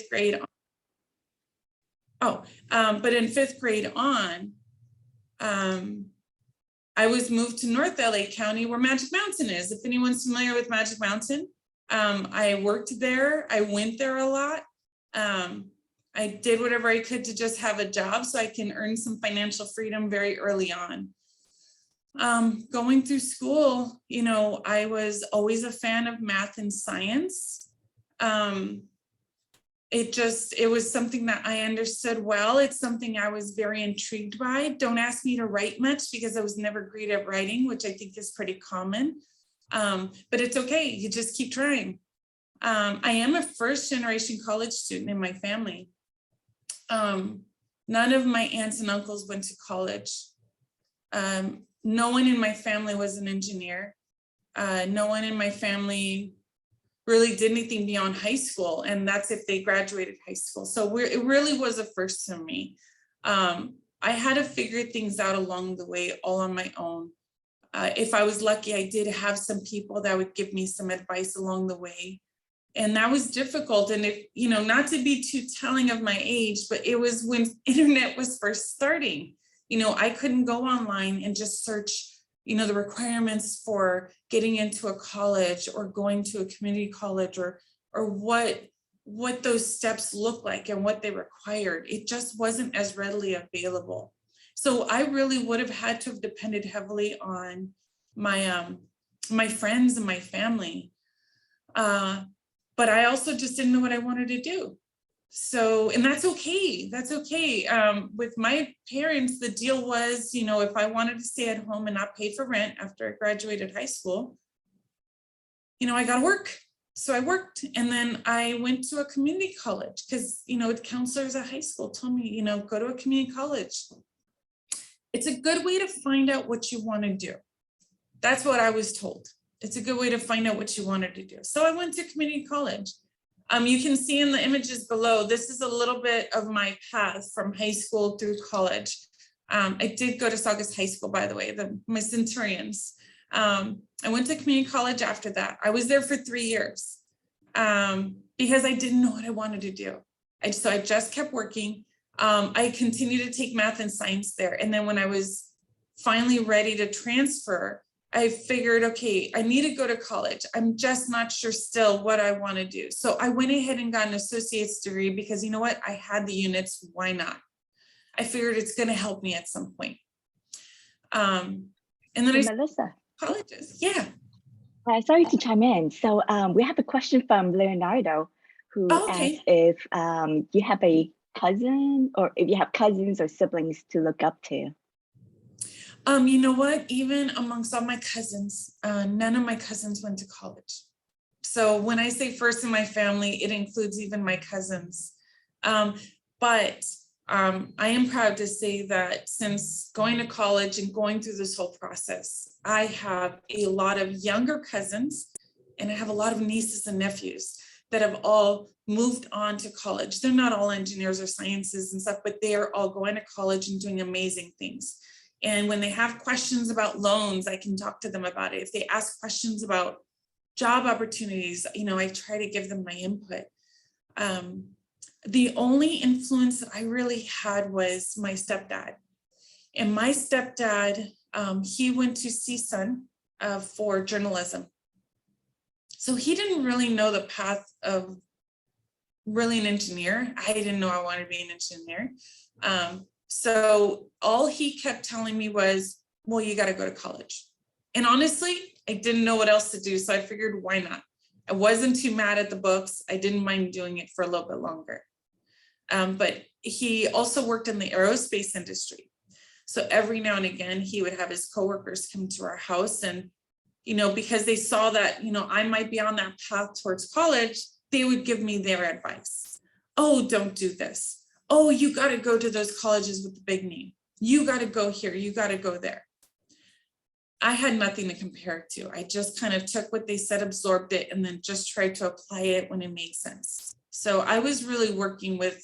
grade but in 5th grade on, I was moved to North LA County where Magic Mountain is. If anyone's familiar with Magic Mountain, I worked there. I went there a lot. I did whatever I could to just have a job so I can earn some financial freedom very early on. Going through school, you know, I was always a fan of math and science. It was something that I understood well. It's something I was very intrigued by. Don't ask me to write much because I was never great at writing, which I think is pretty common. But it's okay, you just keep trying. I am a 1st generation college student in my family. None of my aunts and uncles went to college. No one in my family was an engineer. No one in my family really did anything beyond high school, and that's if they graduated high school. So it really was a first to me. I had to figure things out along the way, all on my own. If I was lucky, I did have some people that would give me some advice along the way. And that was difficult. And if, you know, not to be too telling of my age, but it was when internet was first starting. You know, I couldn't go online and just search, you know, the requirements for getting into a college or going to a community college or what those steps look like and what they required. It just wasn't as readily available. So I really would have had to have depended heavily on my my friends and my family. But I also just didn't know what I wanted to do. So, and that's okay. That's okay. With my parents, the deal was, you know, if I wanted to stay at home and not pay for rent after I graduated high school, you know, I got to work. So I worked, and then I went to a community college because, you know, counselors at high school told me, you know, go to a community college. It's a good way to find out what you want to do. That's what I was told. It's a good way to find out what you wanted to do. So I went to community college. You can see in the images below, this is a little bit of my path from high school through college. I did go to Saugus High School, by the way, my Centurions. I went to community college after that. I was there for 3 years because I didn't know what I wanted to do. So I just kept working. I continued to take math and science there. And then when I was finally ready to transfer, I figured, okay, I need to go to college. I'm just not sure still what I want to do. So I went ahead and got an associate's degree because, you know what, I had the units, why not? I figured it's going to help me at some point. And then Melissa. Colleges, yeah. Sorry to chime in. So we have a question from Leonardo, who asks if you have a cousin or if you have cousins or siblings to look up to. You know what, even amongst all my cousins, none of my cousins went to college. So when I say first in my family, it includes even my cousins. But I am proud to say that since going to college and going through this whole process, I have a lot of younger cousins and I have a lot of nieces and nephews that have all moved on to college. They're not all engineers or sciences and stuff, but they are all going to college and doing amazing things. And when they have questions about loans, I can talk to them about it. If they ask questions about job opportunities, you know, I try to give them my input. The only influence that I really had was my stepdad. And my stepdad, he went to CSUN for journalism. So he didn't really know the path of really an engineer. I didn't know I wanted to be an engineer. So all he kept telling me was, well, you got to go to college. And honestly, I didn't know what else to do. So I figured, why not? I wasn't too mad at the books. I didn't mind doing it for a little bit longer. But he also worked in the aerospace industry. So every now and again, he would have his coworkers come to our house and, you know, because they saw that, you know, I might be on that path towards college, they would give me their advice. Oh, don't do this. Oh, you got to go to those colleges with the big name. You got to go here. You got to go there. I had nothing to compare it to. I just kind of took what they said, absorbed it, and then just tried to apply it when it made sense. So I was really working with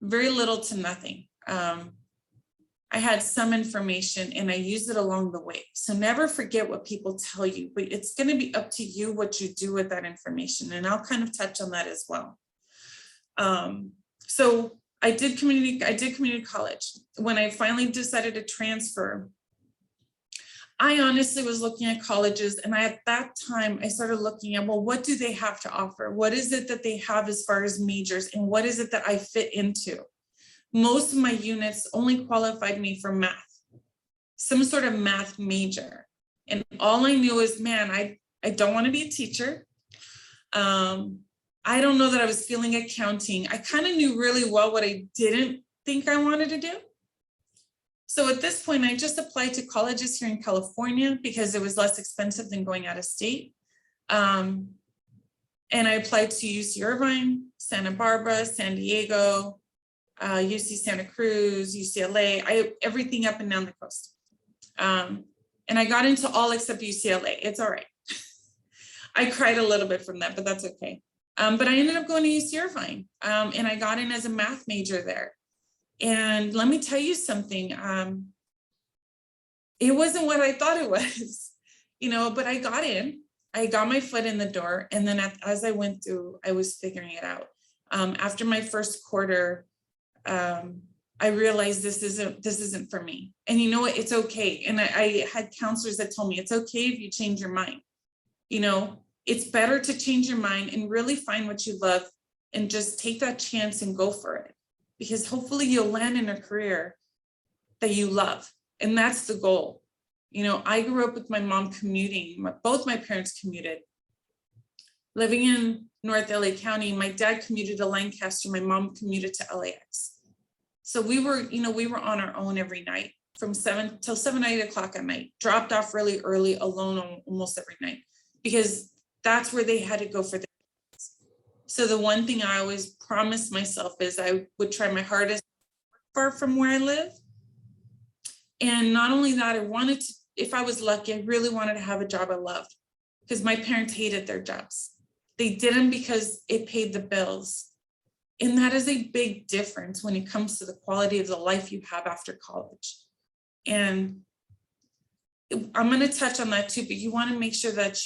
very little to nothing. I had some information and I used it along the way. So never forget what people tell you, but it's going to be up to you what you do with that information. And I'll kind of touch on that as well. So I did community college. When I finally decided to transfer, I honestly was looking at colleges, and at that time I started looking at, well, what do they have to offer? What is it that they have as far as majors, and what is it that I fit into? Most of my units only qualified me for math, some sort of math major. And all I knew is, man, I don't want to be a teacher. I don't know that I was feeling accounting. I kind of knew really well what I didn't think I wanted to do. So at this point, I just applied to colleges here in California because it was less expensive than going out of state. And I applied to UC Irvine, Santa Barbara, San Diego, UC Santa Cruz, UCLA, everything up and down the coast. And I got into all except UCLA. It's all right. I cried a little bit from that, but that's okay. But I ended up going to UC Irvine, and I got in as a math major there. And let me tell you something, it wasn't what I thought it was, but I got in, I got my foot in the door. And then as I went through, I was figuring it out. After my first quarter, I realized this isn't for me. And you know what, it's okay. And I had counselors that told me it's okay if you change your mind. It's better to change your mind and really find what you love and just take that chance and go for it. Because hopefully you'll land in a career that you love. And that's the goal. I grew up with my mom commuting. Both my parents commuted. Living in North LA County, my dad commuted to Lancaster, my mom commuted to LAX. So we were on our own every night from 7 till 8 o'clock at night, dropped off really early, alone almost every night, because that's where they had to go for the. So the one thing I always promised myself is I would try my hardest far from where I live. And not only that, I wanted to, if I was lucky, I really wanted to have a job I loved, because my parents hated their jobs. They didn't because it paid the bills. And that is a big difference when it comes to the quality of the life you have after college. And I'm going to touch on that too, but you want to make sure that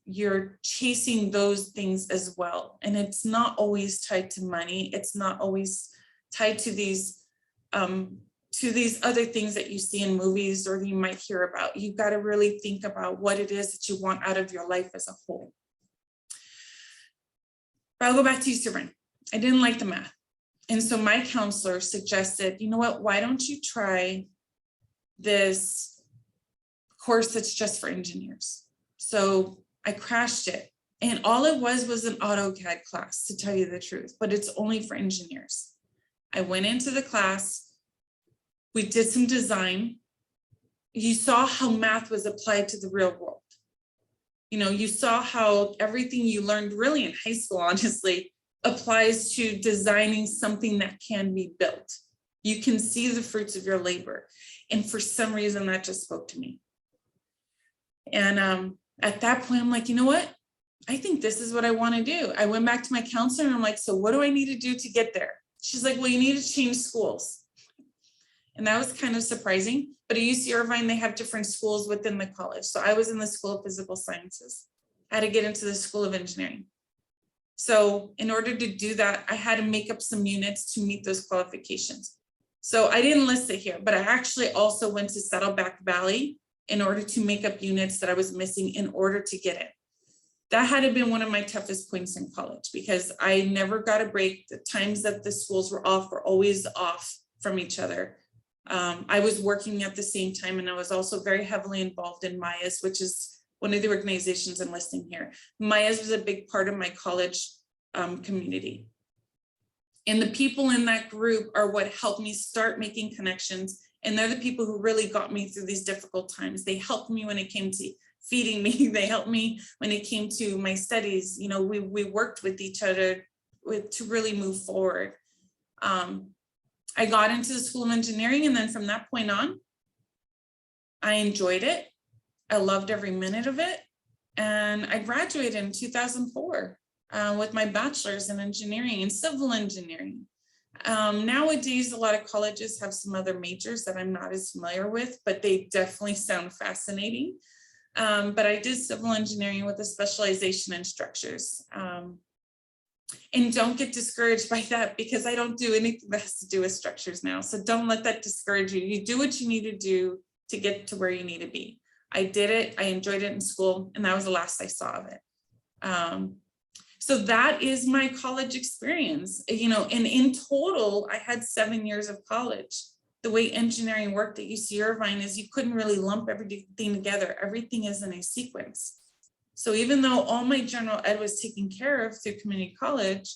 you're chasing those things as well. And it's not always tied to money. It's not always tied to these other things that you see in movies or you might hear about. You've got to really think about what it is that you want out of your life as a whole. But I'll go back to UC Irvine. I didn't like the math. And so my counselor suggested, you know what, why don't you try this course that's just for engineers? So I crashed it. And all it was an AutoCAD class, to tell you the truth, but it's only for engineers. I went into the class, we did some design. You saw how math was applied to the real world. You saw how everything you learned really in high school, honestly, applies to designing something that can be built. You can see the fruits of your labor. And for some reason that just spoke to me. And at that point, I'm like, you know what? I think this is what I want to do. I went back to my counselor and I'm like, so what do I need to do to get there? She's like, well, you need to change schools. And that was kind of surprising. But at UC Irvine, they have different schools within the college. So I was in the School of Physical Sciences. I had to get into the School of Engineering. So in order to do that, I had to make up some units to meet those qualifications. So I didn't list it here, but I actually also went to Saddleback Valley in order to make up units that I was missing in order to get it. That had been one of my toughest points in college because I never got a break. The times that the schools were off were always off from each other. I was working at the same time, and I was also very heavily involved in MAES, which is one of the organizations I'm listing here. MAES was a big part of my college community. And the people in that group are what helped me start making connections. And they're the people who really got me through these difficult times. They helped me when it came to feeding me. They helped me when it came to my studies. We worked with each other to really move forward. I got into the School of Engineering, and then from that point on, I enjoyed it. I loved every minute of it. And I graduated in 2004 with my bachelor's in engineering and civil engineering. Nowadays, a lot of colleges have some other majors that I'm not as familiar with, but they definitely sound fascinating. But I did civil engineering with a specialization in structures. And don't get discouraged by that, because I don't do anything that has to do with structures now. So don't let that discourage you. You do what you need to do to get to where you need to be. I did it. I enjoyed it in school, and that was the last I saw of it. So that is my college experience, you know, and in total, I had 7 years of college. The way engineering worked at UC Irvine is you couldn't really lump everything together. Everything is in a sequence. So even though all my general ed was taken care of through community college,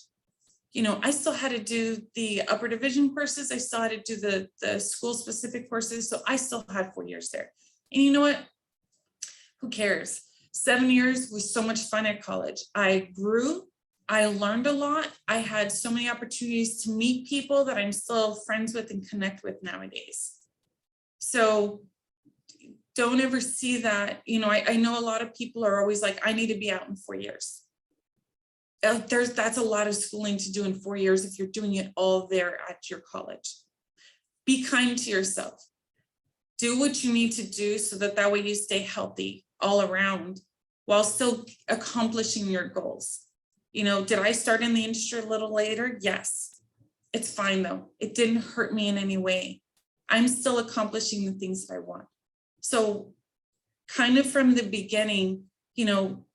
you know, I still had to do the upper division courses. I still had to do the school specific courses. So I still had 4 years there. And you know what? Who cares? 7 years was so much fun at college. I grew, I learned a lot. I had so many opportunities to meet people that I'm still friends with and connect with nowadays. So don't ever see that, you know, I know a lot of people are always like, I need to be out in 4 years. That's a lot of schooling to do in 4 years if you're doing it all there at your college. Be kind to yourself. Do what you need to do so that way you stay healthy all around while still accomplishing your goals. You know, did I start in the industry a little later? Yes. It's fine though. It didn't hurt me in any way. I'm still accomplishing the things that I want. So kind of from the beginning, you know,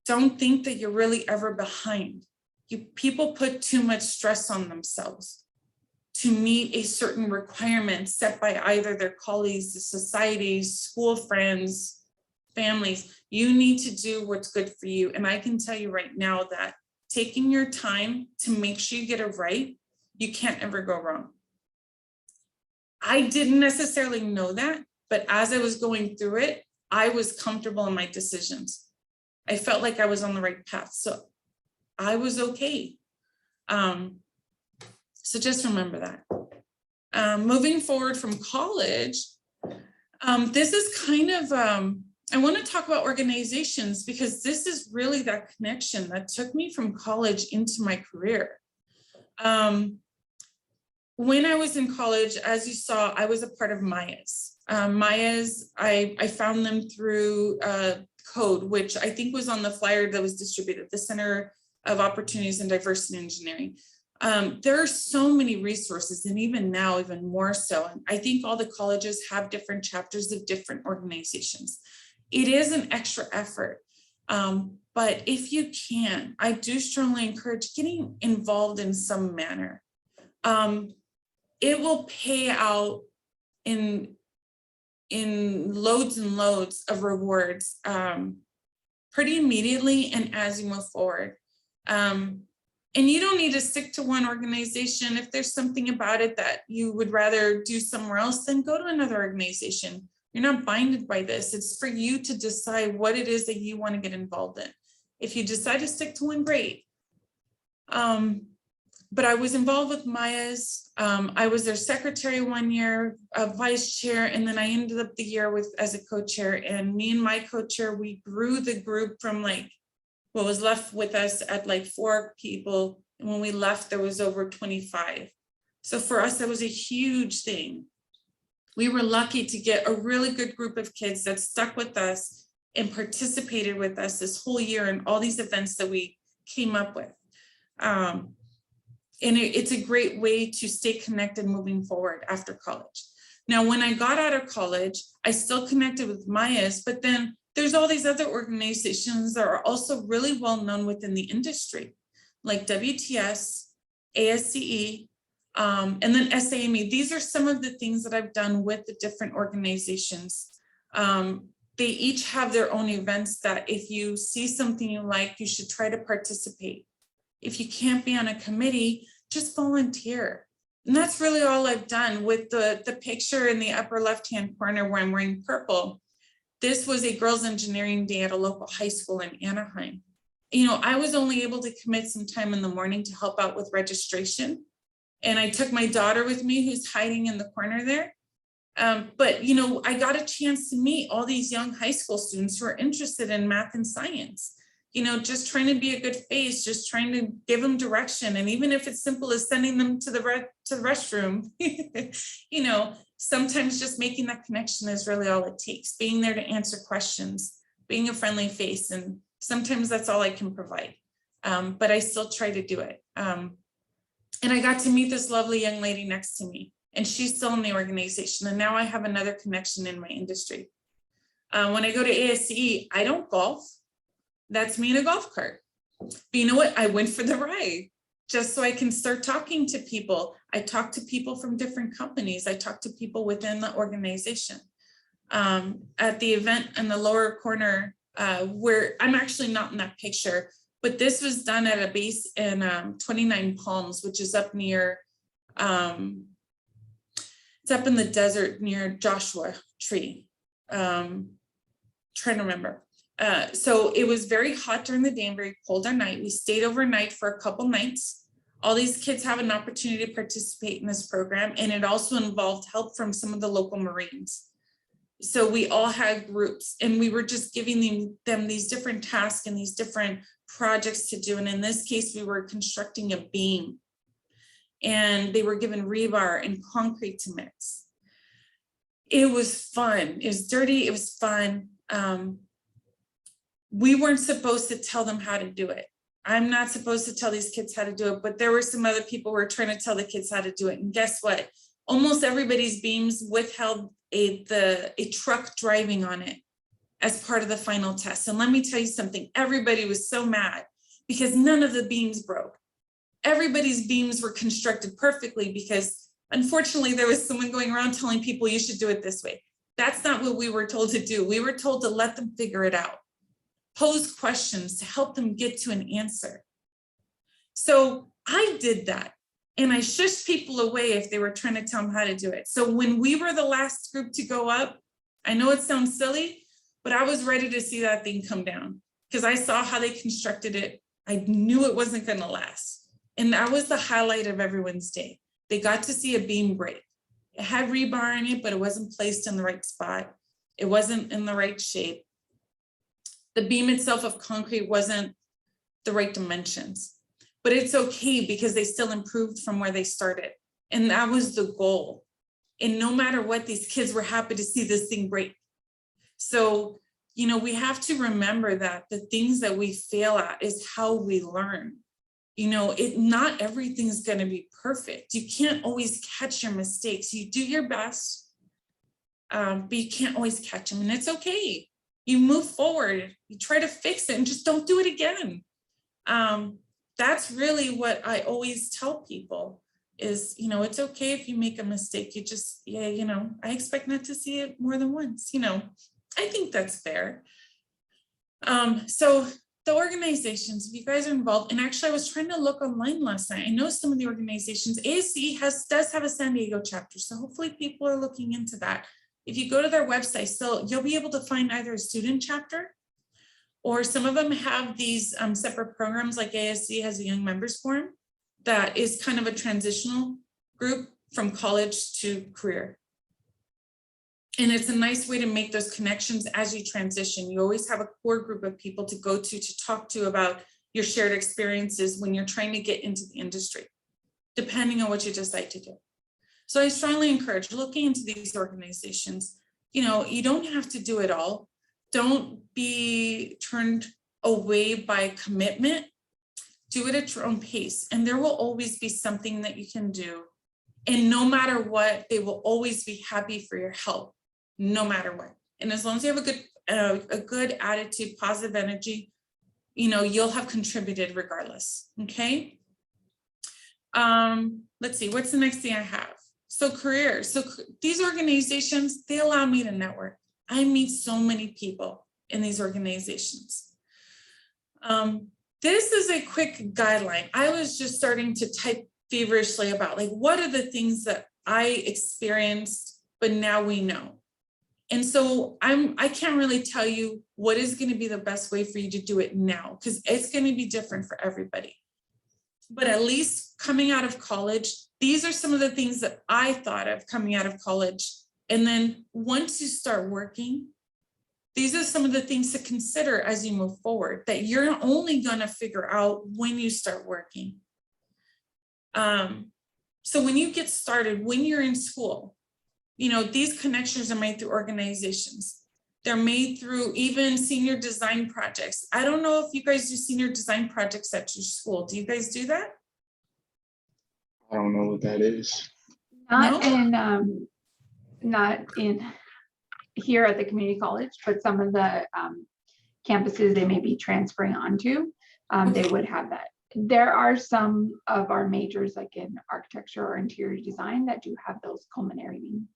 don't think that you're really ever behind. People put too much stress on themselves to meet a certain requirement set by either their colleagues, the societies, school friends, families. You need to do what's good for you. And I can tell you right now that taking your time to make sure you get it right, you can't ever go wrong. I didn't necessarily know that, but as I was going through it, I was comfortable in my decisions. I felt like I was on the right path. So I was okay. So just remember that. Moving forward from college, this is kind of, I want to talk about organizations because this is really that connection that took me from college into my career. When I was in college, as you saw, I was a part of MAES. MAES, I found them through CODE, which I think was on the flyer that was distributed, the Center of Opportunities and Diversity Engineering. There are so many resources, and even now, even more so. I think all the colleges have different chapters of different organizations. It is an extra effort, but if you can, I do strongly encourage getting involved in some manner. It will pay out in loads and loads of rewards pretty immediately and as you move forward. And you don't need to stick to one organization. If there's something about it that you would rather do somewhere else, then go to another organization. You're not binded by this. It's for you to decide what it is that you want to get involved in. If you decide to stick to one, great. But I was involved with MAES. I was their secretary 1 year, vice chair, and then I ended up the year as a co-chair. And me and my co-chair, we grew the group from like what was left with us at like 4 people. And when we left, there was over 25. So for us, that was a huge thing. We were lucky to get a really good group of kids that stuck with us and participated with us this whole year in all these events that we came up with. And it's a great way to stay connected moving forward after college. Now, when I got out of college, I still connected with MAES, but then there's all these other organizations that are also really well known within the industry, like WTS, ASCE, and then SAME. These are some of the things that I've done with the different organizations. They each have their own events that if you see something you like, you should try to participate. If you can't be on a committee, just volunteer. And that's really all I've done. With the picture in the upper left-hand corner where I'm wearing purple, this was a girls' engineering day at a local high school in Anaheim. You know, I was only able to commit some time in the morning to help out with registration. And I took my daughter with me who's hiding in the corner there. But, you know, I got a chance to meet all these young high school students who are interested in math and science. You know, just trying to be a good face, just trying to give them direction. And even if it's simple as sending them to the restroom, you know, sometimes just making that connection is really all it takes. Being there to answer questions, being a friendly face. And sometimes that's all I can provide. but I still try to do it. And I got to meet this lovely young lady next to me, and she's still in the organization. And now I have another connection in my industry. When I go to ASCE, I don't golf. That's me in a golf cart. But you know what? I went for the ride just so I can start talking to people. I talk to people from different companies. I talk to people within the organization. At the event in the lower corner, where I'm actually not in that picture, but this was done at a base in 29 Palms, which is up near, it's up in the desert near Joshua Tree. Trying to remember. So it was very hot during the day and very cold at night. We stayed overnight for a couple nights. All these kids have an opportunity to participate in this program, and it also involved help from some of the local Marines. So we all had groups, and we were just giving them these different tasks and these different projects to do. And in this case, we were constructing a beam, and they were given rebar and concrete to mix. It was fun. It was dirty. It was fun. We weren't supposed to tell them how to do it. I'm not supposed to tell these kids how to do it, but there were some other people who were trying to tell the kids how to do it. And guess what? Almost everybody's beams withheld a truck driving on it as part of the final test. And let me tell you something, everybody was so mad because none of the beams broke. Everybody's beams were constructed perfectly because unfortunately there was someone going around telling people you should do it this way. That's not what we were told to do. We were told to let them figure it out, pose questions to help them get to an answer. So I did that. And I shushed people away if they were trying to tell them how to do it. So when we were the last group to go up, I know it sounds silly, but I was ready to see that thing come down because I saw how they constructed it. I knew it wasn't going to last. And that was the highlight of everyone's day. They got to see a beam break. It had rebar in it, but it wasn't placed in the right spot. It wasn't in the right shape. The beam itself of concrete wasn't the right dimensions. But it's okay because they still improved from where they started. And that was the goal. And no matter what, these kids were happy to see this thing break. So, you know, we have to remember that the things that we fail at is how we learn. You know, not everything's going to be perfect. You can't always catch your mistakes. You do your best, but you can't always catch them. And it's okay. You move forward, you try to fix it and just don't do it again. That's really what I always tell people is, you know, it's okay if you make a mistake. You just, yeah, you know, I expect not to see it more than once. You know, I think that's fair. So the organizations, if you guys are involved, and actually I was trying to look online last night. I know some of the organizations, ASCE does have a San Diego chapter. So hopefully people are looking into that. If you go to their website, so you'll be able to find either a student chapter or some of them have these separate programs like ASC has a young members forum that is kind of a transitional group from college to career. And it's a nice way to make those connections as you transition. You always have a core group of people to go to talk to about your shared experiences when you're trying to get into the industry, depending on what you decide to do. So I strongly encourage looking into these organizations. You know, you don't have to do it all. Don't be turned away by commitment. Do it at your own pace. And there will always be something that you can do. And no matter what, they will always be happy for your help, no matter what. And as long as you have a good attitude, positive energy, you know, you'll have contributed regardless. Okay. Let's see, what's the next thing I have? So careers. So these organizations, they allow me to network. I meet so many people in these organizations. This is a quick guideline. I was just starting to type feverishly about like, what are the things that I experienced, but now we know. And so I can't really tell you what is going to be the best way for you to do it now, because it's going to be different for everybody. But at least coming out of college, these are some of the things that I thought of coming out of college. And then once you start working, these are some of the things to consider as you move forward that you're only going to figure out when you start working. So when you get started, when you're in school, you know, these connections are made through organizations. They're made through even senior design projects. I don't know if you guys do senior design projects at your school. Do you guys do that? I don't know what that is. Not in here at the community college, but some of the campuses they may be transferring onto, they would have that. There are some of our majors, like in architecture or interior design, that do have those culminating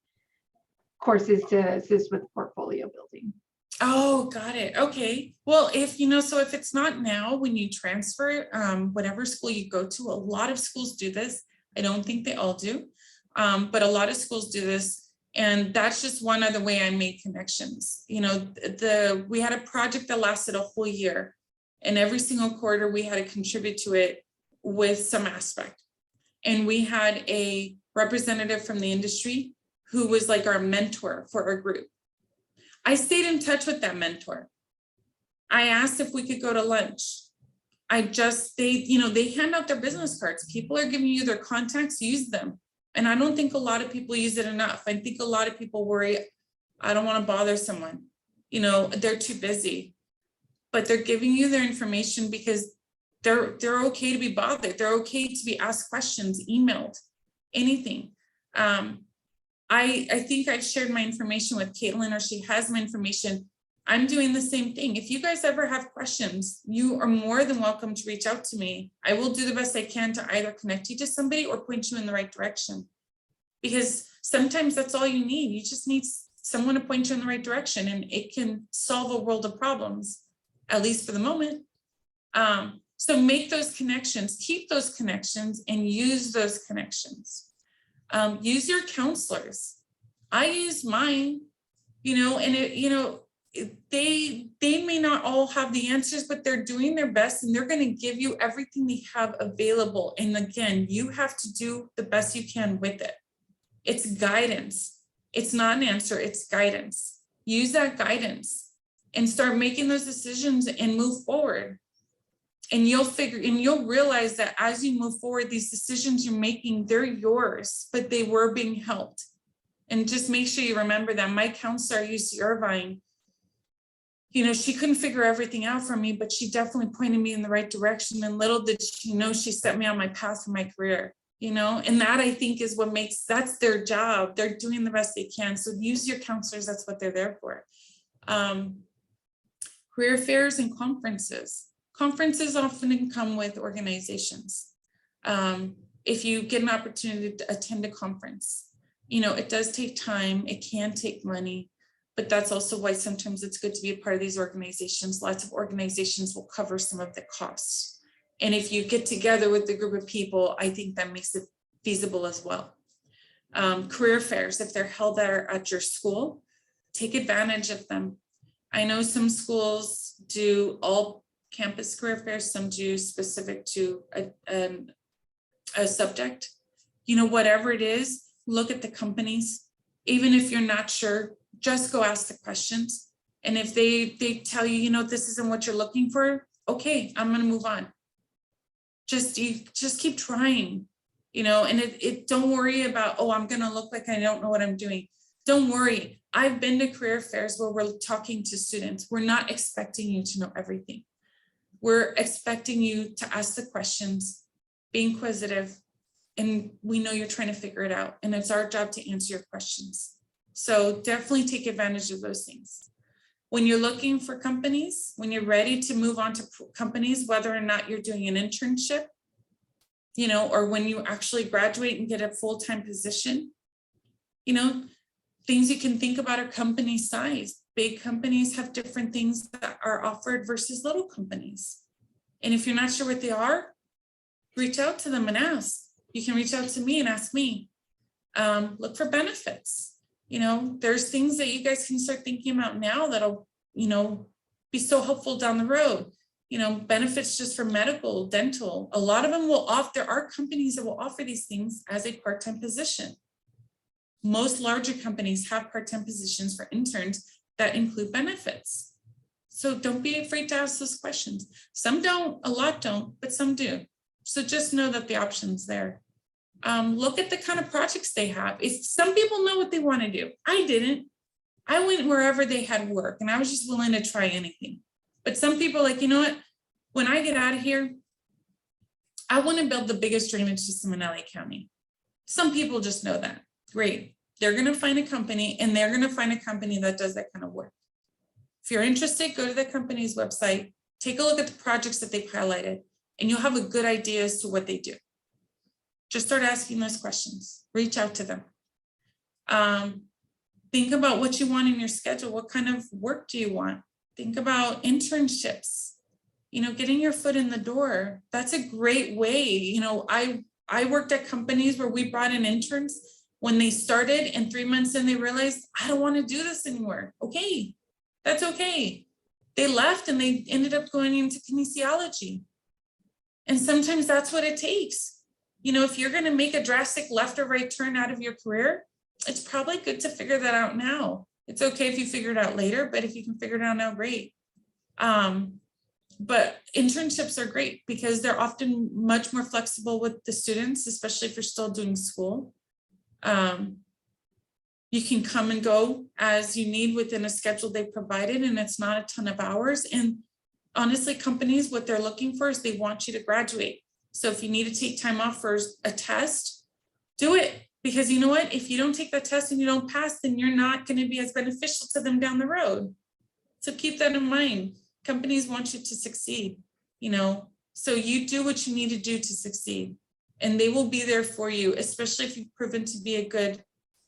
courses to assist with portfolio building. Oh, got it. Okay. Well, if so if it's not now, when you transfer, whatever school you go to, a lot of schools do this. I don't think they all do, but a lot of schools do this. And that's just one other way I made connections. We had a project that lasted a whole year, and every single quarter we had to contribute to it with some aspect. And we had a representative from the industry who was like our mentor for our group. I stayed in touch with that mentor. I asked if we could go to lunch. They hand out their business cards. People are giving you their contacts, use them. And I don't think a lot of people use it enough. I think a lot of people worry, I don't want to bother someone. They're too busy. But they're giving you their information because they're okay to be bothered. They're okay to be asked questions, emailed, anything. I think I've shared my information with Caitlin, or she has my information. I'm doing the same thing. If you guys ever have questions, you are more than welcome to reach out to me. I will do the best I can to either connect you to somebody or point you in the right direction. Because sometimes that's all you need. You just need someone to point you in the right direction, and it can solve a world of problems, at least for the moment. So make those connections, keep those connections, and use those connections. Use your counselors. I use mine, and they may not all have the answers, but they're doing their best, and they're going to give you everything they have available. And again, you have to do the best you can with it. It's guidance. It's not an answer, it's guidance. Use that guidance and start making those decisions and move forward. And you'll realize that as you move forward, these decisions you're making, they're yours, but they were being helped. And just make sure you remember that. My counselor at UC Irvine, she couldn't figure everything out for me, but she definitely pointed me in the right direction. And little did she know, she set me on my path for my career, and that I think is what that's their job. They're doing the best they can. So use your counselors. That's what they're there for. Career fairs and conferences. Conferences often come with organizations. If you get an opportunity to attend a conference, it does take time, it can take money, but that's also why sometimes it's good to be a part of these organizations. Lots of organizations will cover some of the costs. And if you get together with a group of people, I think that makes it feasible as well. Career fairs, if they're held there at your school, take advantage of them. I know some schools do all campus career fairs, some do specific to a subject. Whatever it is, look at the companies. Even if you're not sure, just go ask the questions. And if they tell you, this isn't what you're looking for, okay, I'm going to move on. Just keep trying, and don't worry about, oh, I'm going to look like I don't know what I'm doing. Don't worry. I've been to career fairs where we're talking to students. We're not expecting you to know everything. We're expecting you to ask the questions, be inquisitive, and we know you're trying to figure it out. And it's our job to answer your questions. So definitely take advantage of those things. When you're looking for companies, when you're ready to move on to companies, whether or not you're doing an internship, or when you actually graduate and get a full-time position, things you can think about are company size. Big companies have different things that are offered versus little companies. And if you're not sure what they are, reach out to them and ask. You can reach out to me and ask me. Look for benefits. There's things that you guys can start thinking about now that'll, be so helpful down the road. Benefits just for medical, dental. A lot of them will offer, there are companies that will offer these things as a part-time position. Most larger companies have part-time positions for interns that include benefits. So don't be afraid to ask those questions. Some don't, a lot don't, but some do. So just know that the option's there. Look at the kind of projects they have. If some people know what they want to do, I didn't. I went wherever they had work and I was just willing to try anything. But some people are like, you know what, when I get out of here, I want to build the biggest drainage system in LA County. Some people just know that. Great. They're going to find a company and they're going to find a company that does that kind of work. If you're interested, go to the company's website, take a look at the projects that they've highlighted, and you'll have a good idea as to what they do. Just start asking those questions, reach out to them. Think about what you want in your schedule. What kind of work do you want? Think about internships, you know, getting your foot in the door. That's a great way. You know, I worked at companies where we brought in interns when they started and 3 months in, they realized, I don't want to do this anymore. Okay, that's okay. They left and they ended up going into kinesiology. And sometimes that's what it takes. You know, if you're going to make a drastic left or right turn out of your career, it's probably good to figure that out now. It's okay if you figure it out later, but if you can figure it out now, great. But internships are great because they're often much more flexible with the students, especially if you're still doing school. You can come and go as you need within a schedule they provided, and it's not a ton of hours. And honestly, companies, what they're looking for is they want you to graduate. So if you need to take time off for a test, do it. Because you know what, if you don't take that test and you don't pass, then you're not going to be as beneficial to them down the road. So keep that in mind. Companies want you to succeed, you know, so you do what you need to do to succeed, and they will be there for you, especially if you've proven to be a good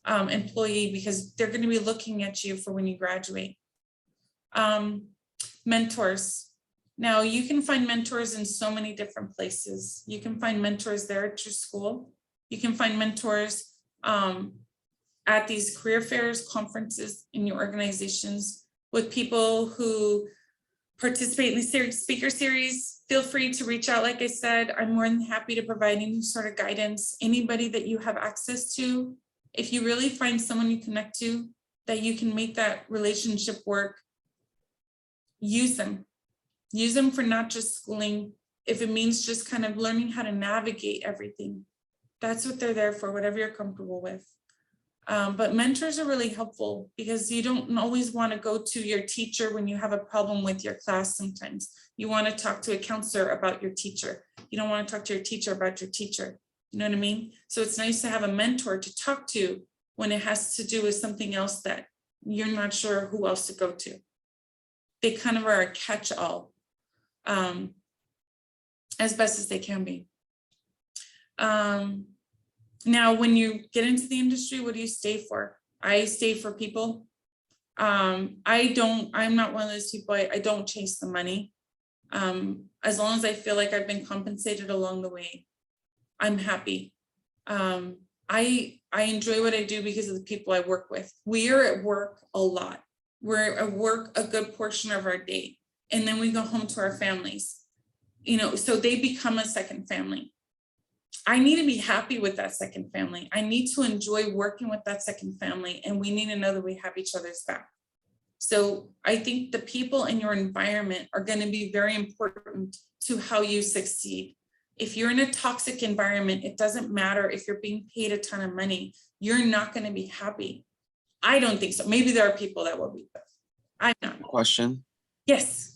employee, because they're going to be looking at you for when you graduate. Mentors. Now you can find mentors in so many different places. You can find mentors there at your school. You can find mentors at these career fairs, conferences in your organizations with people who participate in the speaker series. Feel free to reach out. Like I said, I'm more than happy to provide any sort of guidance. Anybody that you have access to, if you really find someone you connect to that you can make that relationship work, use them. Use them for not just schooling. If it means just kind of learning how to navigate everything, that's what they're there for, whatever you're comfortable with. But mentors are really helpful because you don't always want to go to your teacher when you have a problem with your class. Sometimes you want to talk to a counselor about your teacher. You don't want to talk to your teacher about your teacher. You know what I mean? So it's nice to have a mentor to talk to when it has to do with something else that you're not sure who else to go to. They kind of are a catch-all as best as they can be. Now, when you get into the industry, what do you stay for? I stay for people. I'm not one of those people, I don't chase the money. As long as I feel like I've been compensated along the way, I'm happy. I enjoy what I do because of the people I work with. We are at work a lot. We're at work a good portion of our day. And then we go home to our families, you know, so they become a second family. I need to be happy with that second family. I need to enjoy working with that second family, and we need to know that we have each other's back. So I think the people in your environment are going to be very important to how you succeed. If you're in a toxic environment, it doesn't matter if you're being paid a ton of money, you're not going to be happy. I don't think so. Maybe there are people that will be, but I'm not. Question. Yes.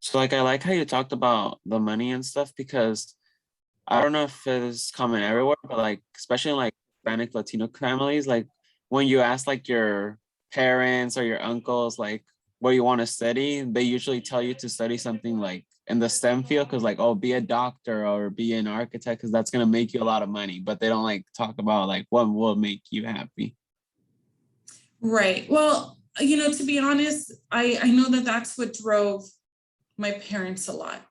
So like, I like how you talked about the money and stuff, because I don't know if it's common everywhere, but like, especially in like Hispanic Latino families, like when you ask like your parents or your uncles, like what you want to study, they usually tell you to study something like in the STEM field, because like, oh, be a doctor or be an architect, because that's going to make you a lot of money, but they don't like talk about like what will make you happy. Right. Well, you know, to be honest, I know that that's what drove my parents a lot.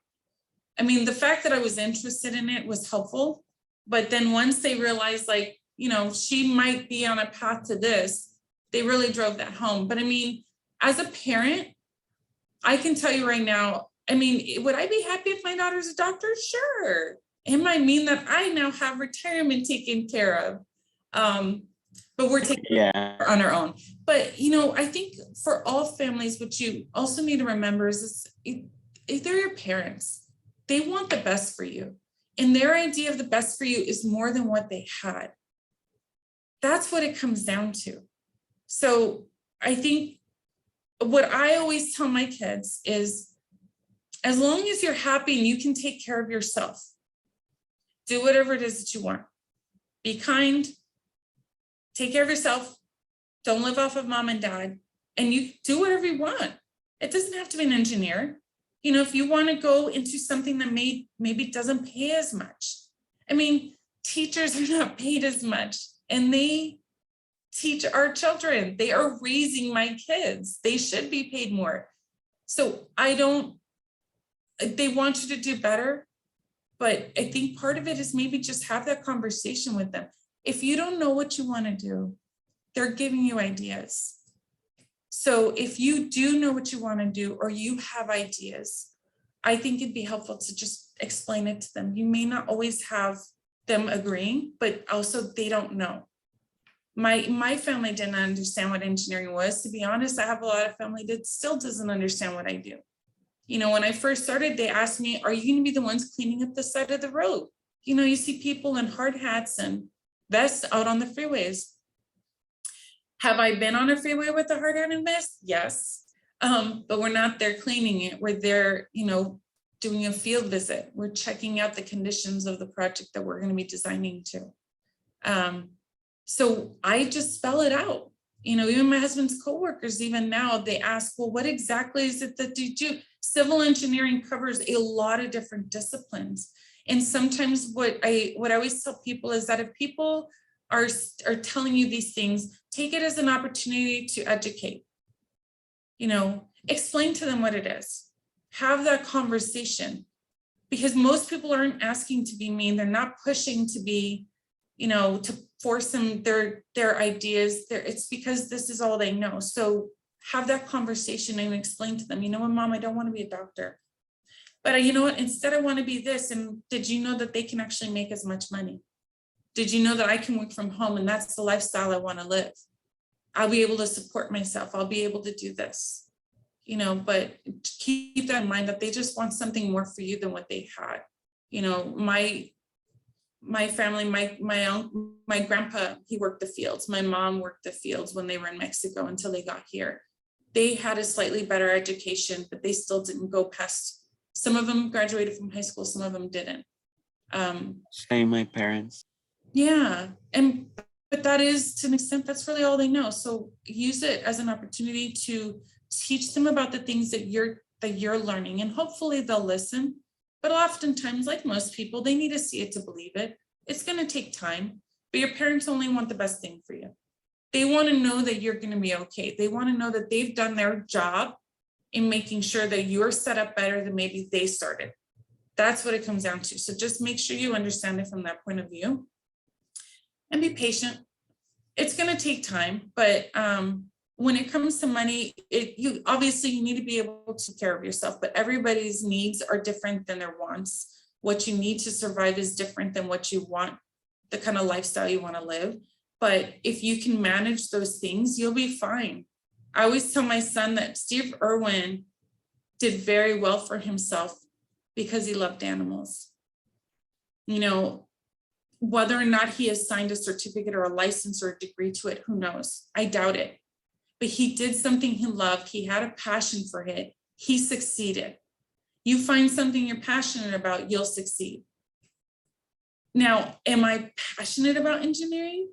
I mean, the fact that I was interested in it was helpful, but then once they realized, like, you know, she might be on a path to this, they really drove that home. But I mean, as a parent, I can tell you right now, I mean, would I be happy if my daughter's a doctor? Sure. It might mean that I now have retirement taken care of. But we're taking it on our own. But, you know, I think for all families, what you also need to remember is if they're your parents, they want the best for you. And their idea of the best for you is more than what they had. That's what it comes down to. So I think what I always tell my kids is, as long as you're happy and you can take care of yourself, do whatever it is that you want. Be kind, take care of yourself, don't live off of mom and dad, and you do whatever you want. It doesn't have to be an engineer. You know, if you want to go into something that maybe doesn't pay as much. I mean, teachers are not paid as much, and they teach our children. They are raising my kids. They should be paid more. So they want you to do better, but I think part of it is maybe just have that conversation with them. If you don't know what you want to do, they're giving you ideas. So if you do know what you want to do, or you have ideas, I think it'd be helpful to just explain it to them. You may not always have them agreeing, but also they don't know. My family didn't understand what engineering was. To be honest, I have a lot of family that still doesn't understand what I do. You know, when I first started, they asked me, are you going to be the ones cleaning up the side of the road? You know, you see people in hard hats and vests out on the freeways. Have I been on a freeway with a hard hat and vest? Yes. But we're not there cleaning it. We're there, you know, doing a field visit. We're checking out the conditions of the project that we're going to be designing to. So I just spell it out. You know, even my husband's coworkers, even now, they ask, well, what exactly is it that you do? Civil engineering covers a lot of different disciplines. And sometimes what I always tell people is that if people are telling you these things, take it as an opportunity to educate. You know, explain to them what it is. Have that conversation, because most people aren't asking to be mean. They're not pushing to be, you know, to force them their ideas. It's because this is all they know. So have that conversation and explain to them, you know what, Mom, I don't want to be a doctor, but you know what, instead I want to be this. And did you know that they can actually make as much money? Did you know that I can work from home and that's the lifestyle I want to live? I'll be able to support myself. I'll be able to do this, you know, but keep that in mind that they just want something more for you than what they had. You know, my family, my grandpa, he worked the fields. My mom worked the fields when they were in Mexico until they got here. They had a slightly better education, but they still didn't go past. Some of them graduated from high school, some of them didn't. Same, my parents. Yeah, but that is, to an extent, that's really all they know. So use it as an opportunity to teach them about the things that you're learning, and hopefully they'll listen. But oftentimes, like most people, they need to see it to believe it. It's going to take time, but your parents only want the best thing for you. They want to know that you're going to be okay. They want to know that they've done their job in making sure that you're set up better than maybe they started. That's what it comes down to. So just make sure you understand it from that point of view and be patient. It's going to take time, but when it comes to money, you need to be able to take care of yourself, but everybody's needs are different than their wants. What you need to survive is different than what you want, the kind of lifestyle you want to live. But if you can manage those things, you'll be fine. I always tell my son that Steve Irwin did very well for himself because he loved animals. You know, whether or not he has signed a certificate or a license or a degree to it, who knows? I doubt it. But he did something he loved. He had a passion for it. He succeeded. You find something you're passionate about, you'll succeed. Now, am I passionate about engineering?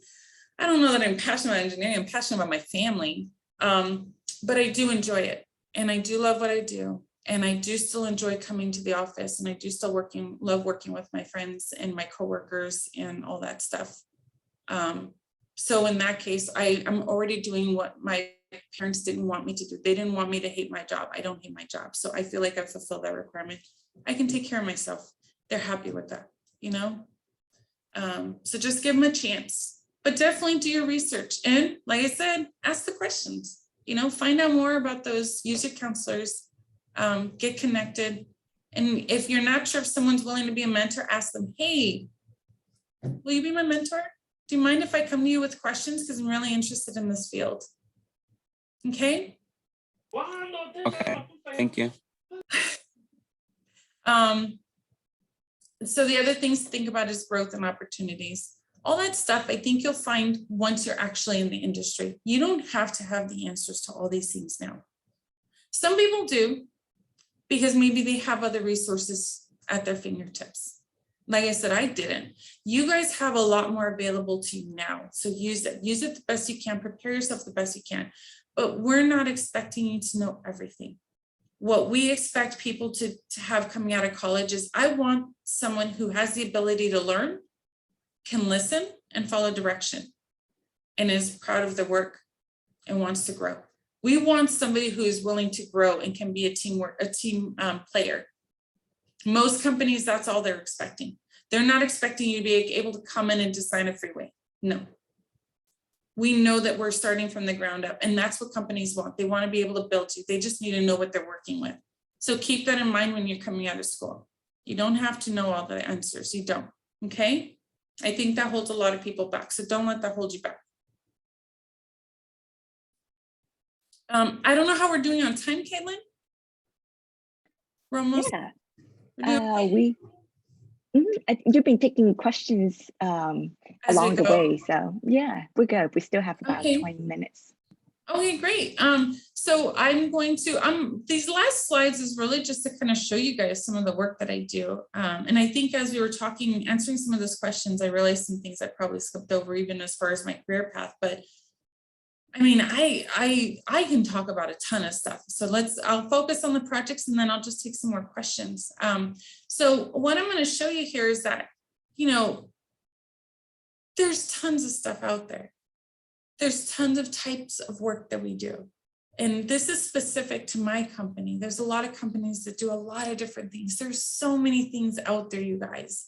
I don't know that I'm passionate about engineering. I'm passionate about my family, but I do enjoy it. And I do love what I do. And I do still enjoy coming to the office, and I do still love working with my friends and my coworkers and all that stuff. So in that case, I'm already doing what my parents didn't want me to do. They didn't want me to hate my job. I don't hate my job. So I feel like I've fulfilled that requirement. I can take care of myself. They're happy with that, you know? So just give them a chance, but definitely do your research. And like I said, ask the questions, you know, find out more about those, use your counselors, get connected. And if you're not sure if someone's willing to be a mentor, ask them, hey, will you be my mentor? Do you mind if I come to you with questions? Because I'm really interested in this field. Okay. Okay, thank you. So the other things to think about is growth and opportunities. All that stuff, I think you'll find once you're actually in the industry. You don't have to have the answers to all these things now. Some people do, because maybe they have other resources at their fingertips. Like I said, I didn't. You guys have a lot more available to you now. So use it the best you can, prepare yourself the best you can. But we're not expecting you to know everything. What we expect people to have coming out of college is, I want someone who has the ability to learn, can listen and follow direction, and is proud of their work and wants to grow. We want somebody who is willing to grow and can be a team player. Most companies, that's all they're expecting. They're not expecting you to be able to come in and design a freeway. No. We know that we're starting from the ground up, and that's what companies want. They want to be able to build you. They just need to know what they're working with. So keep that in mind when you're coming out of school. You don't have to know all the answers. You don't. Okay. I think that holds a lot of people back. So don't let that hold you back. I don't know how we're doing on time, Caitlin. We're almost. Yeah. You've been taking questions along the way. So yeah, we're good. We still have about 20 minutes. Okay, great. So I'm going to, these last slides is really just to kind of show you guys some of the work that I do. And I think as we were talking, answering some of those questions, I realized some things I probably skipped over even as far as my career path, but I mean, I can talk about a ton of stuff. So I'll focus on the projects and then I'll just take some more questions. So what I'm going to show you here is that, you know, there's tons of stuff out there. There's tons of types of work that we do. And this is specific to my company. There's a lot of companies that do a lot of different things. There's so many things out there, you guys.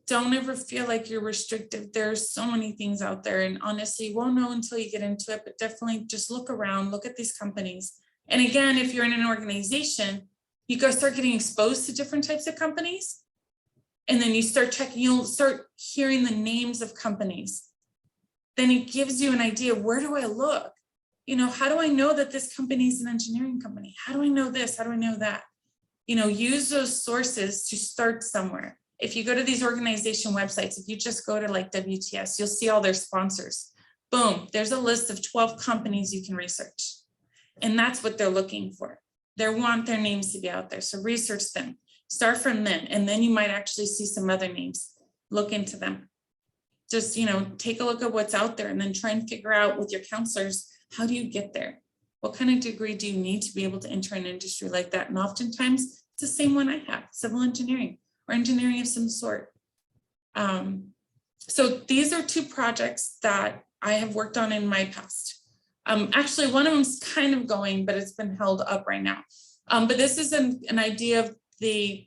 Don't ever feel like you're restricted. There's so many things out there. And honestly, you won't know until you get into it, but definitely just look around, look at these companies. And again, if you're in an organization, you guys start getting exposed to different types of companies. And then you start checking, you'll start hearing the names of companies. Then it gives you an idea, where do I look? You know, how do I know that this company is an engineering company? How do I know this? How do I know that? You know, use those sources to start somewhere. If you go to these organization websites, if you just go to like WTS, you'll see all their sponsors. Boom, there's a list of 12 companies you can research. And that's what they're looking for. They want their names to be out there. So research them, start from them. And then you might actually see some other names. Look into them. Just, you know, take a look at what's out there and then try and figure out with your counselors, how do you get there? What kind of degree do you need to be able to enter an industry like that? And oftentimes it's the same one I have, civil engineering or engineering of some sort. So these are two projects that I have worked on in my past. Actually, one of them's kind of going, but it's been held up right now. But this is an idea of the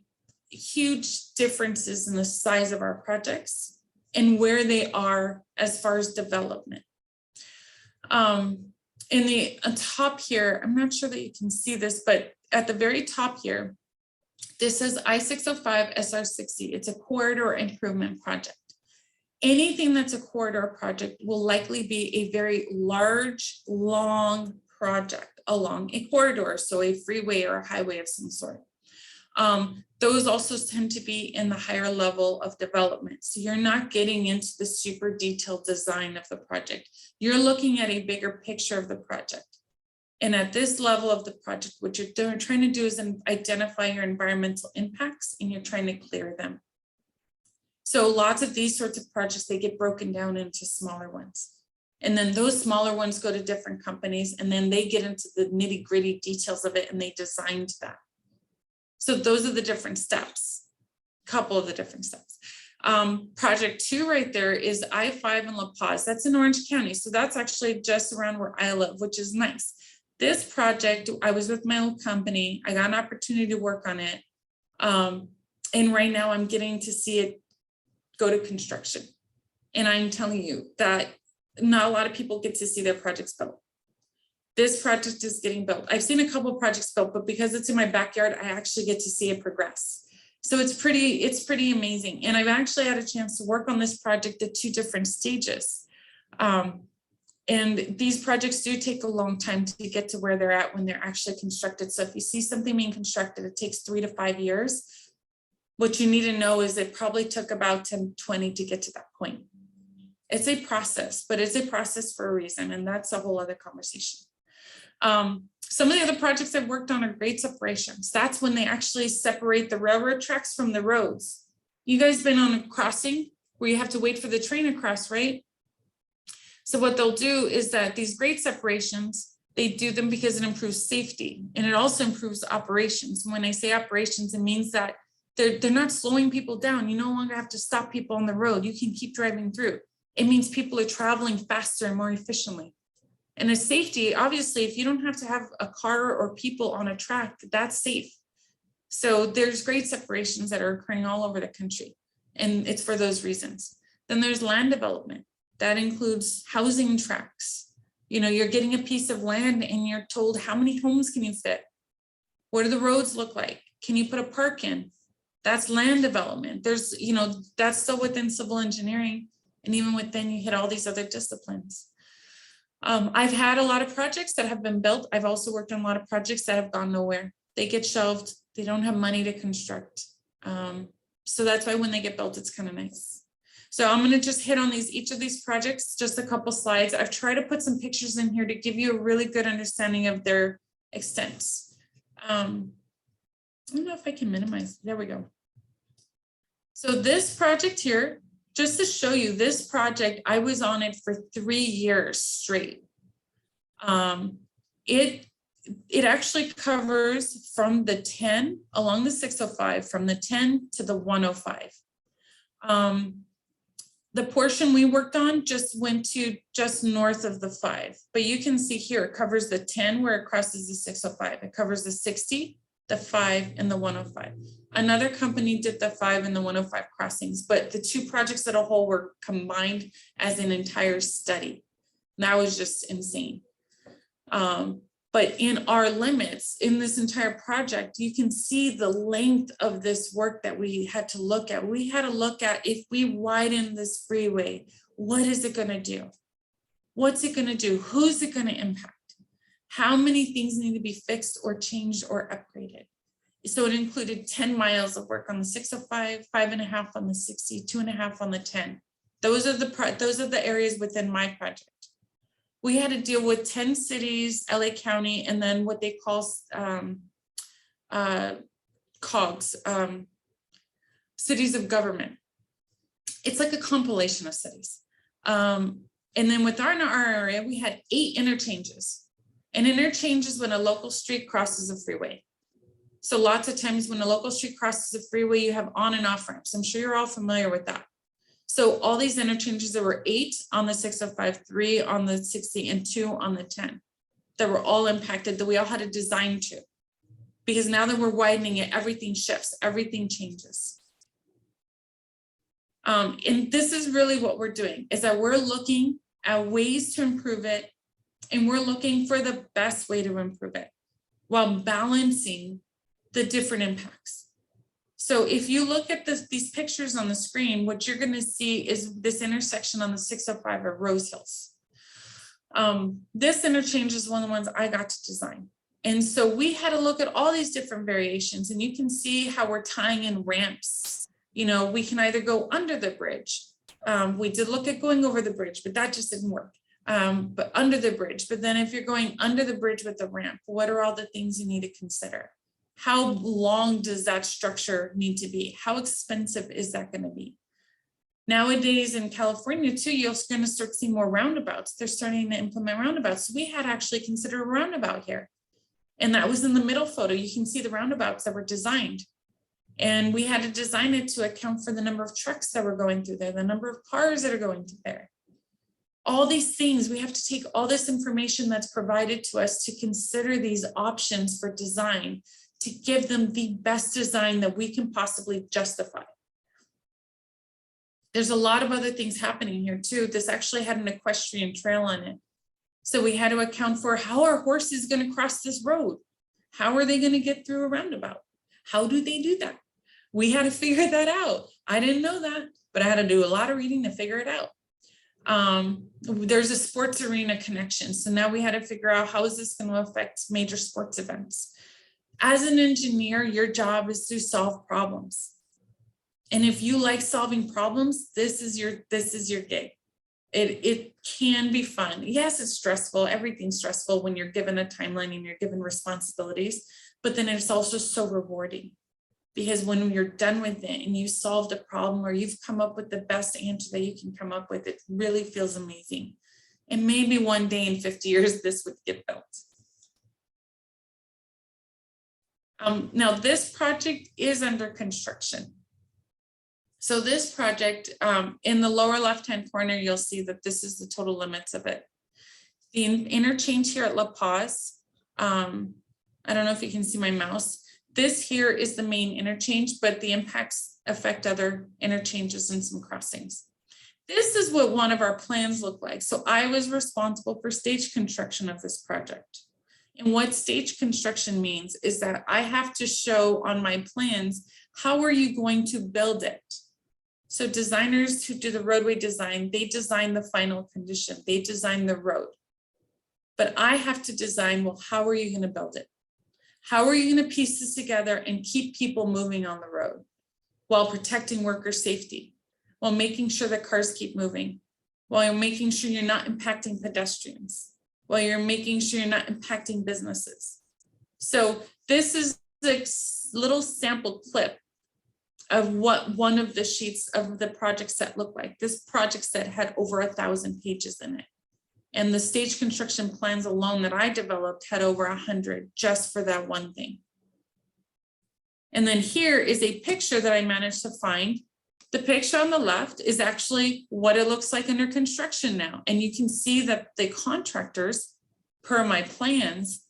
huge differences in the size of our projects and where they are as far as development. In the top here, I'm not sure that you can see this, but at the very top here, this is I-605 SR60. It's a corridor improvement project. Anything that's a corridor project will likely be a very large, long project along a corridor, so a freeway or a highway of some sort. Those also tend to be in the higher level of development. So you're not getting into the super detailed design of the project. You're looking at a bigger picture of the project. And at this level of the project, what you're trying to do is identify your environmental impacts and you're trying to clear them. So lots of these sorts of projects, they get broken down into smaller ones. And then those smaller ones go to different companies and then they get into the nitty gritty details of it and they designed that. So those are the different steps, couple of the different steps. Project 2 right there is I-5 in La Paz. That's in Orange County. So that's actually just around where I live, which is nice. This project, I was with my old company. I got an opportunity to work on it. And right now I'm getting to see it go to construction. And I'm telling you that not a lot of people get to see their projects built. This project is getting built. I've seen a couple of projects built, but because it's in my backyard, I actually get to see it progress. So it's pretty amazing. And I've actually had a chance to work on this project at 2 different stages. And these projects do take a long time to get to where they're at when they're actually constructed. So if you see something being constructed, it takes 3 to 5 years. What you need to know is it probably took about 10, 20 to get to that point. It's a process, but it's a process for a reason, and that's a whole other conversation. Some of the other projects I've worked on are grade separations. That's when they actually separate the railroad tracks from the roads. You guys been on a crossing where you have to wait for the train to cross, right? So what they'll do is that these grade separations, they do them because it improves safety, and it also improves operations. And when I say operations, it means that they're not slowing people down. You no longer have to stop people on the road. You can keep driving through. It means people are traveling faster and more efficiently. And as safety, obviously, if you don't have to have a car or people on a track, that's safe. So there's grade separations that are occurring all over the country, and it's for those reasons. Then there's land development. That includes housing tracts. You know, you're getting a piece of land and you're told how many homes can you fit? What do the roads look like? Can you put a park in? That's land development. There's, you know, that's still within civil engineering. And even within, you hit all these other disciplines. I've had a lot of projects that have been built. I've also worked on a lot of projects that have gone nowhere. They get shelved. They don't have money to construct. So that's why when they get built, it's kind of nice. So I'm going to just hit on each of these projects, just a couple slides. I've tried to put some pictures in here to give you a really good understanding of their extents. I don't know if I can minimize. There we go. So this project here, just to show you this project, I was on it for 3 years straight. It actually covers from the 10 along the 605, from the 10 to the 105. The portion we worked on just went to just north of the 5, but you can see here it covers the 10 where it crosses the 605. It covers the 60, the 5, and the 105. Another company did the 5 and the 105 crossings, but the two projects as a whole were combined as an entire study. That was just insane. But in our limits, in this entire project, you can see the length of this work that we had to look at. We had to look at, if we widen this freeway, what is it going to do? What's it going to do? Who's it going to impact? How many things need to be fixed or changed or upgraded? So it included 10 miles of work on the 605, 5.5 on the 60, 2.5 on the 10. Those are the areas within my project. We had to deal with 10 cities, LA County, and then what they call COGS, cities of government. It's like a compilation of cities. And then within our area, we had 8 interchanges. And interchanges when a local street crosses a freeway. So lots of times when a local street crosses a freeway, you have on and off ramps. I'm sure you're all familiar with that. So all these interchanges, there were 8 on the 605, 3 on the 60, and 2 on the 10 that were all impacted, that we all had to design to. Because now that we're widening it, everything shifts, everything changes. And this is really what we're doing, is that we're looking at ways to improve it, and we're looking for the best way to improve it while balancing the different impacts. So if you look at these pictures on the screen, what you're going to see is this intersection on the 605 of Rose Hills. This interchange is one of the ones I got to design. And so we had to look at all these different variations, and you can see how we're tying in ramps. You know, we can either go under the bridge. We did look at going over the bridge, but that just didn't work. But under the bridge. But then if you're going under the bridge with the ramp, what are all the things you need to consider? How long does that structure need to be? How expensive is that going to be? Nowadays in California too, you're going to start seeing more roundabouts. They're starting to implement roundabouts. So we had actually considered a roundabout here. And that was in the middle photo. You can see the roundabouts that were designed. And we had to design it to account for the number of trucks that were going through there, the number of cars that are going through there. All these things, we have to take all this information that's provided to us to consider these options for design, to give them the best design that we can possibly justify. There's a lot of other things happening here too. This actually had an equestrian trail on it. So we had to account for how are horses going to cross this road? How are they going to get through a roundabout? How do they do that? We had to figure that out. I didn't know that, but I had to do a lot of reading to figure it out. There's a sports arena connection. So now we had to figure out how is this going to affect major sports events. As an engineer, your job is to solve problems. And if you like solving problems, this is your gig. It can be fun. Yes, it's stressful. Everything's stressful when you're given a timeline and you're given responsibilities, but then it's also so rewarding, because when you're done with it and you solved a problem or you've come up with the best answer that you can come up with, it really feels amazing. And maybe one day in 50 years, this would get built. Now this project is under construction. So this project, in the lower left-hand corner, you'll see that this is the total limits of it. The interchange here at La Paz, I don't know if you can see my mouse. This here is the main interchange, but the impacts affect other interchanges and some crossings. This is what one of our plans look like. So I was responsible for stage construction of this project. And what stage construction means is that I have to show on my plans, how are you going to build it? So designers who do the roadway design, they design the final condition, they design the road. But I have to design, well, how are you going to build it? How are you going to piece this together and keep people moving on the road while protecting worker safety, while making sure that cars keep moving, while you're making sure you're not impacting pedestrians, while you're making sure you're not impacting businesses. So this is a little sample clip of what one of the sheets of the project set looked like. This project set had over 1,000 pages in it. And the stage construction plans alone that I developed had over 100 just for that one thing. And then here is a picture that I managed to find. The picture on the left is actually what it looks like under construction now. And you can see that the contractors, per my plans,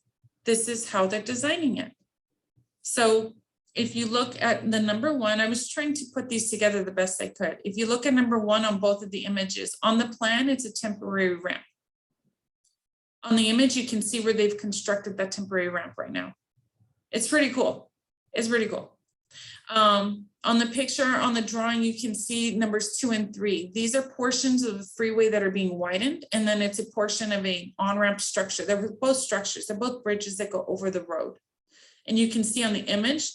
this is how they're designing it. So if you look at the number one, I was trying to put these together the best I could. If you look at number one on both of the images, on the plan, it's a temporary ramp. On the image, you can see where they've constructed that temporary ramp right now. It's pretty cool. It's pretty cool. On the picture, on the drawing, you can see numbers 2 and 3. These are portions of the freeway that are being widened, and then it's a portion of a on-ramp structure. They're both structures. They're both bridges that go over the road. And you can see on the image,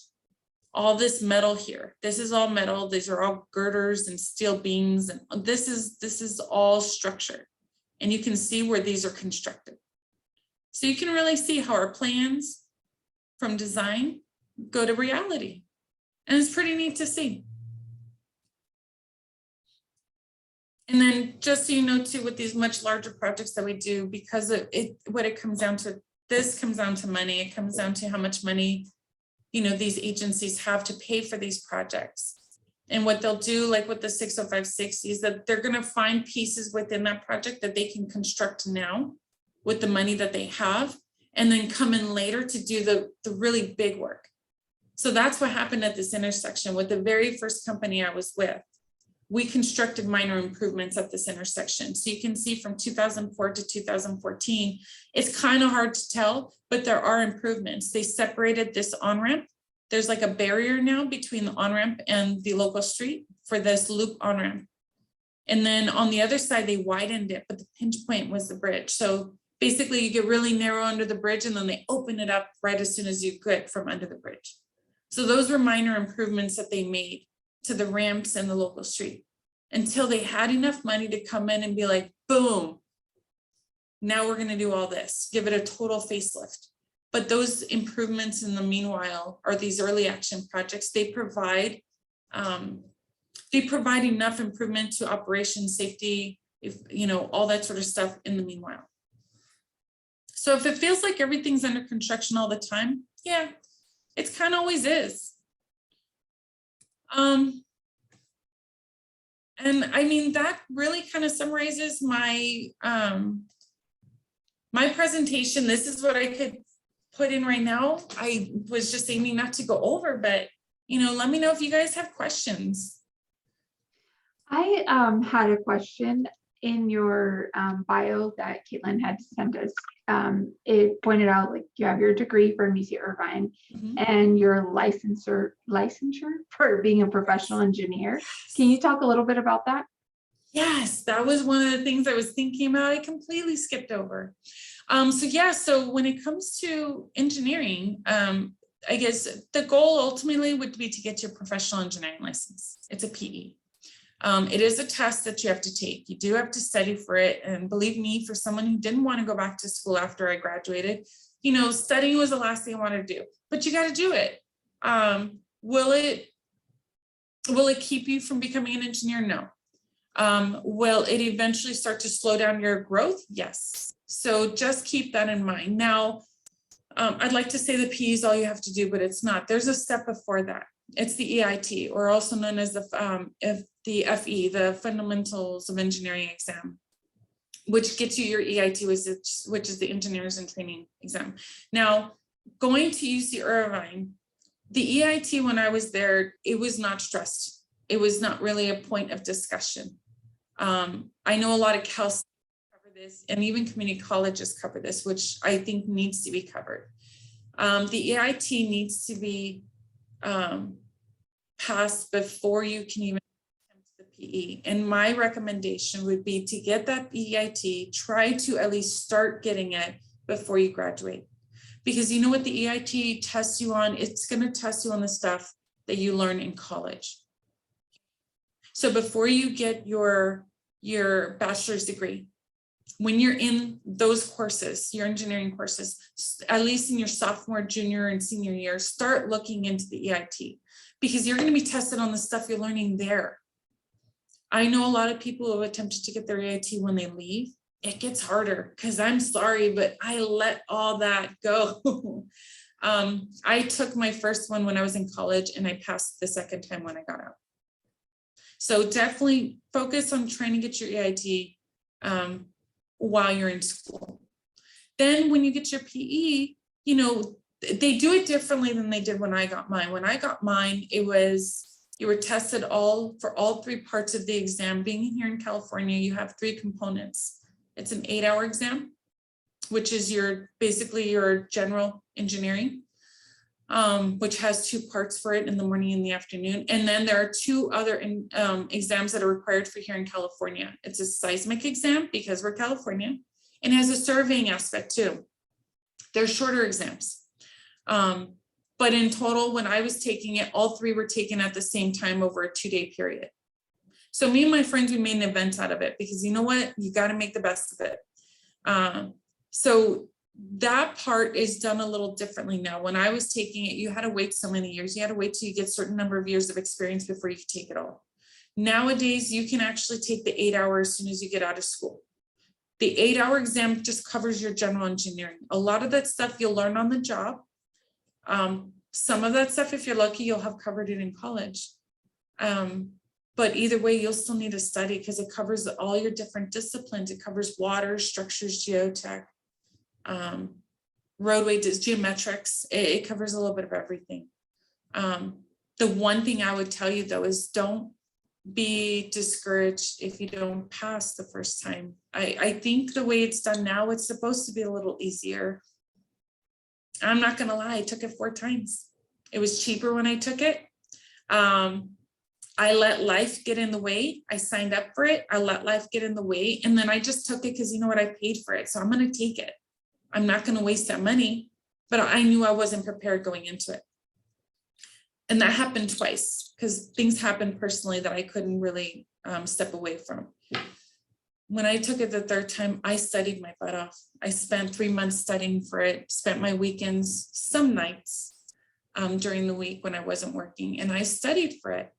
all this metal here. This is all metal. These are all girders and steel beams. And this is all structure. And you can see where these are constructed. So you can really see how our plans from design go to reality. And it's pretty neat to see. And then just so you know too, with these much larger projects that we do, because what it comes down to, this comes down to money. It comes down to how much money, these agencies have to pay for these projects. And what they'll do, like with the 60560, is that they're going to find pieces within that project that they can construct now with the money that they have, and then come in later to do the really big work. So that's what happened at this intersection with the very first company I was with. We constructed minor improvements at this intersection. So you can see from 2004 to 2014, it's kind of hard to tell, but there are improvements. They separated this on-ramp. There's like a barrier now between the on-ramp and the local street for this loop on-ramp. And then on the other side, they widened it, but the pinch point was the bridge. So basically you get really narrow under the bridge and then they open it up right as soon as you get from under the bridge. So those were minor improvements that they made to the ramps and the local street until they had enough money to come in and be like, boom, now we're going to do all this, give it a total facelift. But those improvements in the meanwhile are these early action projects. They provide enough improvement to operation safety, all that sort of stuff in the meanwhile. So if it feels like everything's under construction all the time, yeah, it's kind of always is. And I mean, that really kind of summarizes my my presentation. This is what I could put in right now. I was just aiming not to go over, but let me know if you guys have questions. I had a question in your bio that Caitlin had sent us. It pointed out like you have your degree from UC Irvine and your licensure for being a professional engineer. Can you talk a little bit about that? Yes, that was one of the things I was thinking about. I completely skipped over. So when it comes to engineering, I guess the goal ultimately would be to get your professional engineering license. It's a PE. It is a test that you have to take. You do have to study for it. And believe me, for someone who didn't want to go back to school after I graduated, you know, studying was the last thing I wanted to do, but you got to do it. Will it keep you from becoming an engineer? No. Will it eventually start to slow down your growth? Yes. So just keep that in mind. Now, I'd like to say the PE is all you have to do, but it's not. There's a step before that. It's the EIT, or also known as the FE, the Fundamentals of Engineering exam, which gets you your EIT, which is the Engineers in Training exam. Now, going to UC Irvine, the EIT, when I was there, it was not stressed. It was not really a point of discussion. I know a lot of Cal cover this, and even community colleges cover this, which I think needs to be covered. The EIT needs to be passed before you can even attempt the PE. And my recommendation would be to get that EIT, try to at least start getting it before you graduate. Because you know what the EIT tests you on? It's going to test you on the stuff that you learn in college. So before you get your bachelor's degree, when you're in those courses, your engineering courses, at least in your sophomore, junior, and senior year, start looking into the EIT, because you're going to be tested on the stuff you're learning there. I know a lot of people who have attempted to get their EIT when they leave. It gets harder, because I'm sorry, but I let all that go. I took my first one when I was in college, and I passed the second time when I got out. So definitely focus on trying to get your EIT while you're in school. Then when you get your PE, you know, they do it differently than they did when I got mine. When I got mine, it was, you were tested for all three parts of the exam. Being here in California, you have three components. It's an 8-hour exam, which is basically your general engineering, which has two parts for it, in the morning and the afternoon. And then there are two other exams that are required for here in California. It's a seismic exam, because we're California, and it has a surveying aspect too. They're shorter exams. But in total, when I was taking it, all three were taken at the same time over a 2-day period. So me and my friends, we made an event out of it, because you know what? You got to make the best of it. So that part is done a little differently now. When I was taking it, you had to wait so many years. You had to wait till you get a certain number of years of experience before you could take it all. Nowadays, you can actually take the 8 hours as soon as you get out of school. The 8-hour exam just covers your general engineering. A lot of that stuff you'll learn on the job. Some of that stuff, if you're lucky, you'll have covered it in college. But either way, you'll still need to study, because it covers all your different disciplines. It covers water, structures, geotech, roadway, geometrics. It covers a little bit of everything. The one thing I would tell you though is don't be discouraged if you don't pass the first time. I think the way it's done now, it's supposed to be a little easier. I'm not gonna lie, I took it 4 times. It was cheaper when I took it. I let life get in the way. I signed up for it. I let life get in the way. And then I just took it because you know what, I paid for it. So I'm going to take it. I'm not going to waste that money, but I knew I wasn't prepared going into it. And that happened twice, because things happened personally that I couldn't really step away from. When I took it the 3rd time, I studied my butt off. I spent 3 months studying for it, spent my weekends, some nights during the week when I wasn't working, and I studied for it.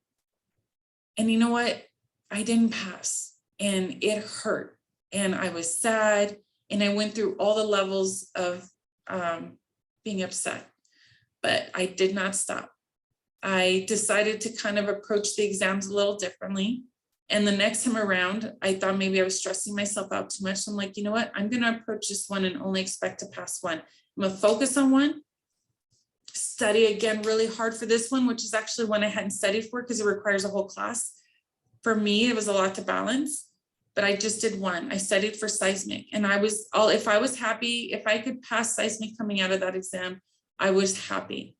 And you know what? I didn't pass, and it hurt, and I was sad, and I went through all the levels of being upset, but I did not stop. I decided to kind of approach the exams a little differently. And the next time around, I thought maybe I was stressing myself out too much. So I'm like, you know what? I'm going to approach this one and only expect to pass one. I'm going to focus on one. Study again really hard for this one, which is actually one I hadn't studied for, because it requires a whole class. For me, it was a lot to balance, but I just did one. I studied for seismic, and if I was happy, if I could pass seismic coming out of that exam, I was happy.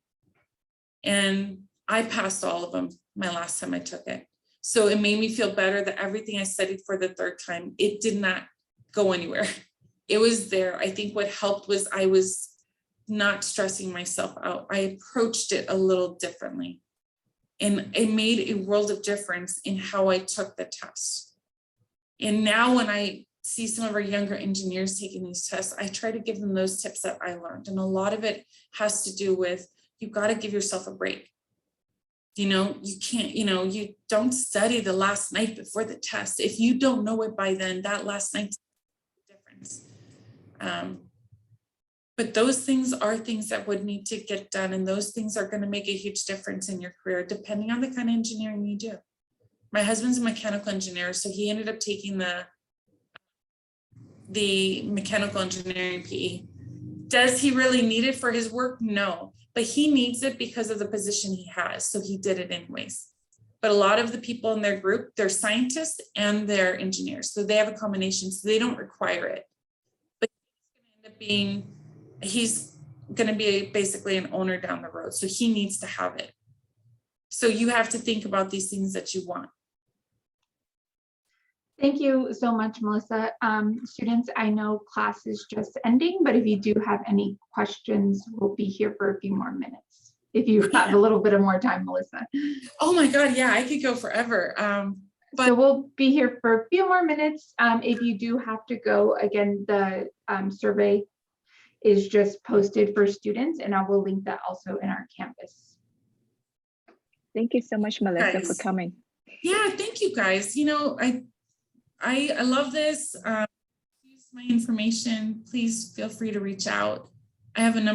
And I passed all of them my last time I took it. So it made me feel better that everything I studied for the 3rd time, it did not go anywhere. It was there. I think what helped was I was not stressing myself out. I approached it a little differently. And it made a world of difference in how I took the test. And now when I see some of our younger engineers taking these tests, I try to give them those tips that I learned. And a lot of it has to do with, you've got to give yourself a break. You know, you can't, you know, you don't study the last night before the test. If you don't know it by then, that last night's the difference. But those things are things that would need to get done. And those things are going to make a huge difference in your career, depending on the kind of engineering you do. My husband's a mechanical engineer, so he ended up taking the mechanical engineering PE. Does he really need it for his work? No, but he needs it because of the position he has. So he did it anyways. But a lot of the people in their group, they're scientists and they're engineers. So they have a combination, so they don't require it. But he's going to be basically an owner down the road. So he needs to have it. So you have to think about these things that you want. Thank you so much, Melissa. Students, I know class is just ending, but if you do have any questions, we'll be here for a few more minutes. If you have a little bit of more time, Melissa. Oh my God, yeah, I could go forever. So we'll be here for a few more minutes. If you do have to go, again, the survey is just posted for students, and I will link that also in our campus. Thank you so much, Melissa, for coming. Yeah, thank you guys. You know, I love this. Use my information. Please feel free to reach out. I have a number